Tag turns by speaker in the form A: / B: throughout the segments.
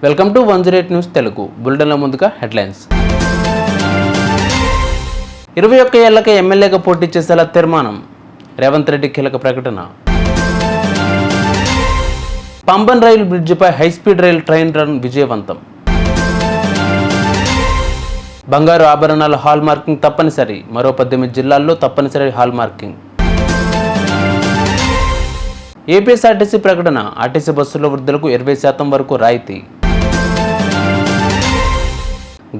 A: Welcome to 108 news Telugu బులెటిన్ల ముందుగా headlines. 21 ఏళ్లకే ఎమ్మెల్యేగా పోటీ చేసేలా తీర్మానం. రేవంత్ రెడ్డి కీలక ప్రకటన. పంబన్ రైలు బ్రిడ్జిపై హైస్పీడ్ రైల్ ట్రైన్ రన్ విజయవంతం. బంగారు ఆభరణాల హాల్ మార్కింగ్ తప్పనిసరి. మరో 18 జిల్లాల్లో తప్పనిసరి హాల్ మార్కింగ్. ఏపీఎస్ఆర్టీసీ ప్రకటన. ఆర్టీసీ బస్సుల వృద్ధులకు 20% వరకు రాయితీ.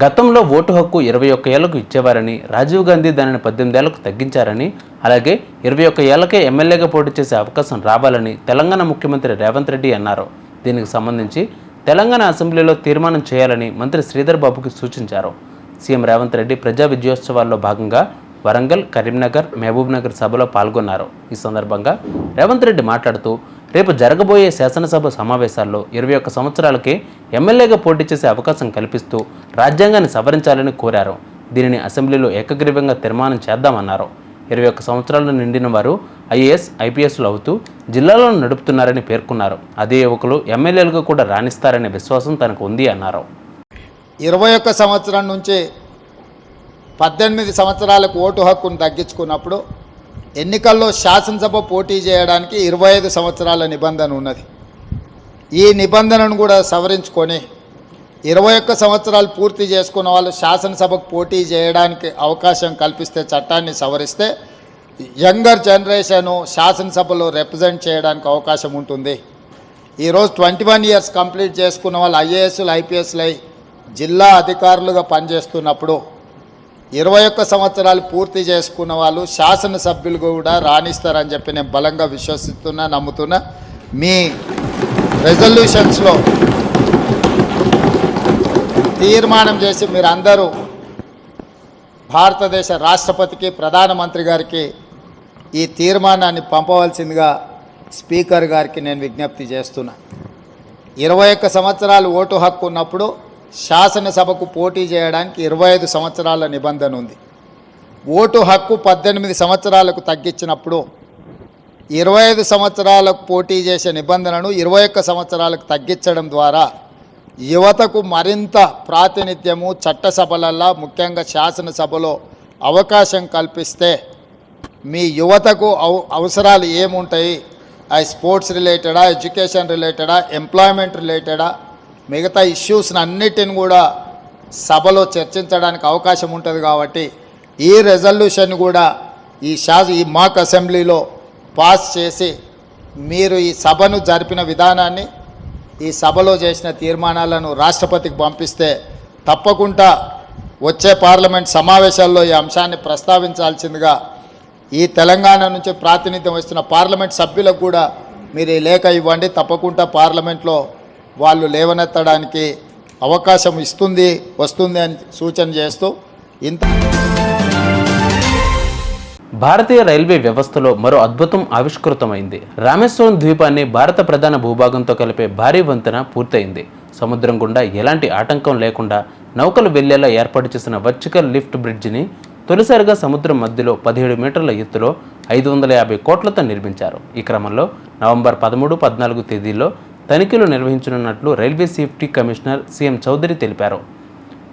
A: గతంలో ఓటు హక్కు 21 ఏళ్లకు ఇచ్చేవారని, రాజీవ్ గాంధీ దానిని 18 ఏళ్లకు తగ్గించారని, అలాగే 21 ఏళ్లకే ఎమ్మెల్యేగా పోటీ చేసే అవకాశం రావాలని తెలంగాణ ముఖ్యమంత్రి రేవంత్ రెడ్డి అన్నారు. దీనికి సంబంధించి తెలంగాణ అసెంబ్లీలో తీర్మానం చేయాలని మంత్రి శ్రీధర్ బాబుకి సూచించారు. సీఎం రేవంత్ రెడ్డి ప్రజా విజయోత్సవాల్లో భాగంగా వరంగల్, కరీంనగర్, మహబూబ్నగర్ సభలో పాల్గొన్నారు. ఈ సందర్భంగా రేవంత్ రెడ్డి మాట్లాడుతూ, రేపు జరగబోయే శాసనసభ సమావేశాల్లో 21 సంవత్సరాలకే ఎమ్మెల్యేగా పోటీ చేసే అవకాశం కల్పిస్తూ రాజ్యాంగాన్ని సవరించాలని కోరారు. దీనిని అసెంబ్లీలో ఏకగ్రీవంగా తీర్మానం చేద్దామన్నారు. 21 సంవత్సరాలు నిండిన వారు ఐఏఎస్, ఐపీఎస్లు అవుతూ జిల్లాలను నడుపుతున్నారని పేర్కొన్నారు. అదే యువకులు ఎమ్మెల్యేలుగా కూడా రాణిస్తారనే విశ్వాసం తనకు ఉంది అన్నారు.
B: 21 సంవత్సరం నుంచి 18 సంవత్సరాలకు ఓటు హక్కును తగ్గించుకున్నప్పుడు ఎన్నికల్లో శాసనసభ పోటీ చేయడానికి 25 సంవత్సరాల నిబంధన ఉన్నది. ఈ నిబంధనను కూడా సవరించుకొని 21 సంవత్సరాలు పూర్తి చేసుకున్న వాళ్ళు శాసనసభకు పోటీ చేయడానికి అవకాశం కల్పిస్తే, చట్టాన్ని సవరిస్తే యంగర్ జనరేషను శాసనసభలో రిప్రజెంట్ చేయడానికి అవకాశం ఉంటుంది. ఈరోజు 21 ఇయర్స్ కంప్లీట్ చేసుకున్న వాళ్ళు ఐఏఎస్లు, ఐపీఎస్లు అయి జిల్లా అధికారులుగా పనిచేస్తున్నప్పుడు 21 సంవత్సరాలు పూర్తి చేసుకున్న వాళ్ళు శాసనసభ్యులు కూడా రాణిస్తారని చెప్పి నేను బలంగా విశ్వసిస్తున్నా, నమ్ముతున్నా. మీ రెజల్యూషన్స్లో తీర్మానం చేసి మీరందరూ భారతదేశ రాష్ట్రపతికి, ప్రధానమంత్రి గారికి ఈ తీర్మానాన్ని పంపవలసిందిగా స్పీకర్ గారికి నేను విజ్ఞప్తి చేస్తున్నా. 21 సంవత్సరాలు ఓటు హక్కు ఉన్నప్పుడు శాసనసభకు పోటీ చేయడానికి 25 సంవత్సరాల నిబంధన ఉంది. ఓటు హక్కు 18 సంవత్సరాలకు తగ్గించినప్పుడు 25 సంవత్సరాలకు పోటీ చేసే నిబంధనను 21 సంవత్సరాలకు తగ్గించడం ద్వారా యువతకు మరింత ప్రాతినిధ్యము చట్టసభలల్లో, ముఖ్యంగా శాసనసభలో అవకాశం కల్పిస్తే మీ యువతకు అవసరాలు ఏముంటాయి, అది స్పోర్ట్స్ రిలేటెడా, ఎడ్యుకేషన్ రిలేటెడా, ఎంప్లాయ్మెంట్ రిలేటెడా, మిగతా ఇష్యూస్ని అన్నిటిని కూడా సభలో చర్చించడానికి అవకాశం ఉంటుంది. కాబట్టి ఈ రెజల్యూషన్ కూడా ఈ మాక్ అసెంబ్లీలో పాస్ చేసి మీరు ఈ సభను జరిపిన విధానాన్ని, ఈ సభలో చేసిన తీర్మానాలను రాష్ట్రపతికి పంపిస్తే తప్పకుండా వచ్చే పార్లమెంట్ సమావేశాల్లో ఈ అంశాన్ని ప్రస్తావించాల్సిందిగా ఈ తెలంగాణ నుంచి ప్రాతినిధ్యం వస్తున్న పార్లమెంట్ సభ్యులకు కూడా మీరు ఈ లేఖ ఇవ్వండి. తప్పకుండా పార్లమెంట్లో వాళ్ళు లేవనెత్తడానికి అవకాశం వస్తుంది అని సూచన చేస్తూ
A: భారతీయ రైల్వే వ్యవస్థలో మరో అద్భుతం ఆవిష్కృతమైంది. రామేశ్వరం ద్వీపాన్ని భారత ప్రధాన భూభాగంతో కలిపే భారీ వంతెన పూర్తయింది. సముద్రం గుండా ఎలాంటి ఆటంకం లేకుండా నౌకలు వెళ్లేలా ఏర్పాటు చేసిన వర్టికల్ లిఫ్ట్ బ్రిడ్జిని తొలిసారిగా సముద్రం మధ్యలో 17 మీటర్ల ఎత్తులో 550 కోట్లతో నిర్మించారు. ఈ క్రమంలో నవంబర్ 13, 14 తేదీల్లో తనిఖీలు నిర్వహించనున్నట్లు railway safety commissioner CM Chaudhary తెలిపారు.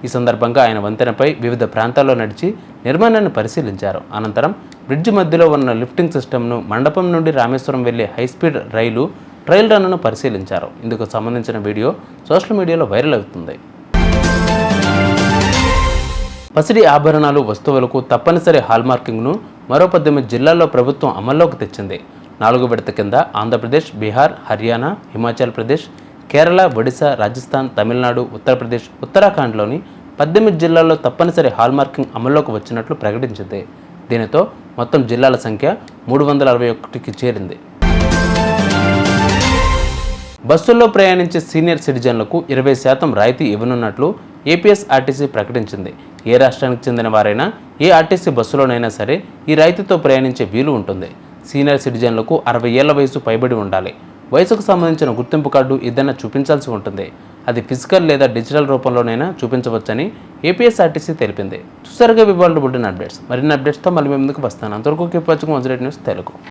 A: ఈ సందర్భంగా ఆయన వంతెనపై వివిధ ప్రాంతాల్లో నడిచి నిర్మాణాన్ని పరిశీలించారు. అనంతరం బ్రిడ్జి మధ్యలో ఉన్న లిఫ్టింగ్ సిస్టమ్ను, మండపం నుండి రామేశ్వరం వెళ్లే హైస్పీడ్ ట్రయల్ రన్ను పరిశీలించారు. ఇందుకు సంబంధించిన వీడియో సోషల్ మీడియాలో వైరల్ అవుతుంది. పసిడి ఆభరణాలు, వస్తువులకు తప్పనిసరి హాల్ మార్కింగ్ను మరో 18 జిల్లాల్లో ప్రభుత్వం అమల్లోకి తెచ్చింది. 4వ విడత కింద ఆంధ్రప్రదేశ్, బీహార్, హర్యానా, హిమాచల్ ప్రదేశ్, కేరళ, ఒడిశా, రాజస్థాన్, తమిళనాడు, ఉత్తరప్రదేశ్, ఉత్తరాఖండ్లోని 18 జిల్లాల్లో తప్పనిసరి హాల్ మార్కింగ్ అమల్లోకి వచ్చినట్లు ప్రకటించింది. దీనితో మొత్తం జిల్లాల సంఖ్య 361కి చేరింది. బస్సుల్లో ప్రయాణించే సీనియర్ సిటిజన్లకు 20% రాయితీ ఇవ్వనున్నట్లు ఏపీఎస్ఆర్టీసీ ప్రకటించింది. ఏ రాష్ట్రానికి చెందిన వారైనా ఏ ఆర్టీసీ బస్సులోనైనా సరే ఈ రాయితీతో ప్రయాణించే వీలు ఉంటుంది. సీనియర్ సిటిజన్లకు 60 ఏళ్ల వయసు పైబడి ఉండాలి. వయసుకు సంబంధించిన గుర్తింపు కార్డు ఏదైనా చూపించాల్సి ఉంటుంది. అది ఫిజికల్ లేదా డిజిటల్ రూపంలోనైనా చూపించవచ్చని ఏపీఎస్ఆర్టీసీ తెలిపింది. చూసారుగా ఇవాళ బులెటిన్ అప్డేట్స్. మరిన్ని అప్డేట్స్తో మళ్ళీ మేము ముందుకు వస్తాను. అంతవరకు కీప్ వాచింగ్ 108 న్యూస్ తెలుగు.